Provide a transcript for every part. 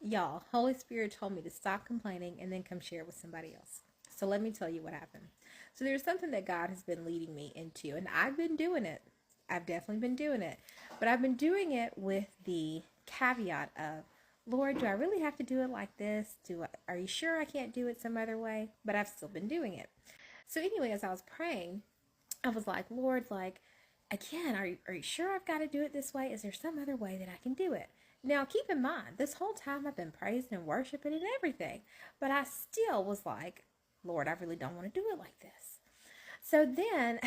Y'all, Holy Spirit told me to stop complaining and then come share it with somebody else. So let me tell you what happened. So there's something that God has been leading me into, and I've been doing it. I've definitely been doing it. But I've been doing it with the caveat of, Lord, do I really have to do it like this? Are you sure I can't do it some other way? But I've still been doing it. So anyway, as I was praying, I was like, Lord, like, again, are you sure I've got to do it this way? Is there some other way that I can do it? Now, keep in mind, this whole time I've been praising and worshiping and everything, but I still was like, Lord, I really don't want to do it like this. So then,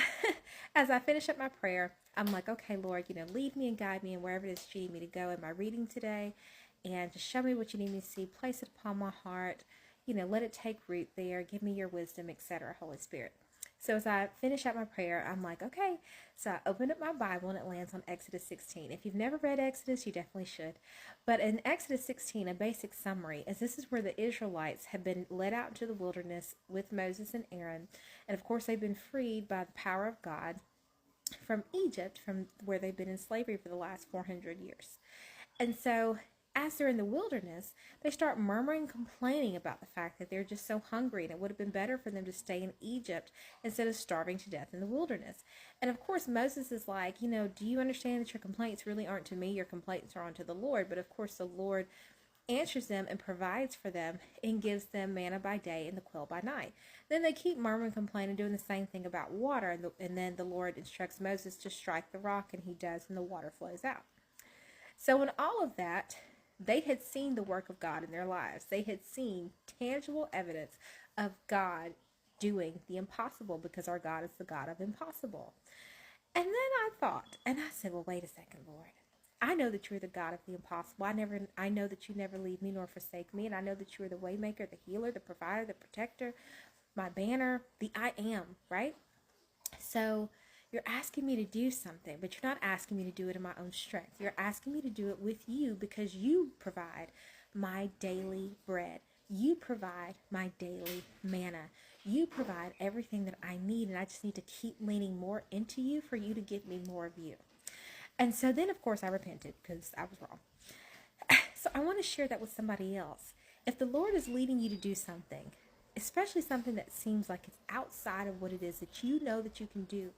as I finish up my prayer, I'm like, okay, Lord, lead me and guide me in wherever it is you need me to go in my reading today, and just show me what you need me to see. Place it upon my heart. Let it take root there. Give me your wisdom, etc., Holy Spirit. So as I finish out my prayer, I'm like, okay. So I open up my Bible and it lands on Exodus 16. If you've never read Exodus, you definitely should. But in Exodus 16, a basic summary is this is where the Israelites have been led out into the wilderness with Moses and Aaron. And of course, they've been freed by the power of God from Egypt, from where they've been in slavery for the last 400 years. And so as they're in the wilderness, they start murmuring, complaining about the fact that they're just so hungry and it would have been better for them to stay in Egypt instead of starving to death in the wilderness. And of course, Moses is like, do you understand that your complaints really aren't to me? Your complaints are unto the Lord. But of course, the Lord answers them and provides for them and gives them manna by day and the quail by night. Then they keep murmuring, complaining, doing the same thing about water. And then the Lord instructs Moses to strike the rock, and he does, and the water flows out. So in all of that, they had seen the work of God in their lives. They had seen tangible evidence of God doing the impossible, because our God is the God of impossible. And then I thought, and I said, well, wait a second, Lord. I know that you're the God of the impossible. I know that you never leave me nor forsake me. And I know that you are the waymaker, the healer, the provider, the protector, my banner, the I am, right? So you're asking me to do something, but you're not asking me to do it in my own strength. You're asking me to do it with you because you provide my daily bread. You provide my daily manna. You provide everything that I need, and I just need to keep leaning more into you for you to give me more of you. And so then, of course, I repented because I was wrong. So I want to share that with somebody else. If the Lord is leading you to do something, especially something that seems like it's outside of what it is that you know that you can do,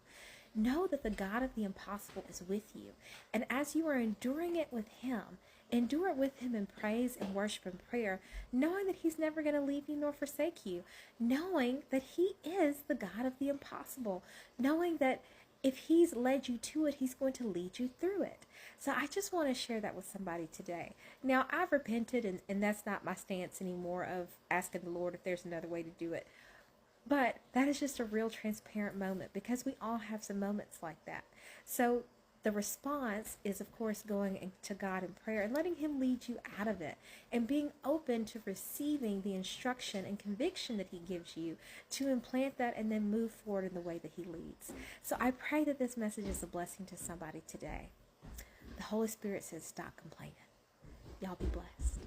know that the God of the impossible is with you. And as you are enduring it with him, endure it with him in praise and worship and prayer, knowing that he's never going to leave you nor forsake you, knowing that he is the God of the impossible, knowing that if he's led you to it, he's going to lead you through it. So I just want to share that with somebody today. Now, I've repented, and that's not my stance anymore of asking the Lord if there's another way to do it. But that is just a real transparent moment, because we all have some moments like that. So the response is, of course, going to God in prayer and letting him lead you out of it, and being open to receiving the instruction and conviction that he gives you to implant that and then move forward in the way that he leads. So I pray that this message is a blessing to somebody today. The Holy Spirit says, stop complaining. Y'all be blessed.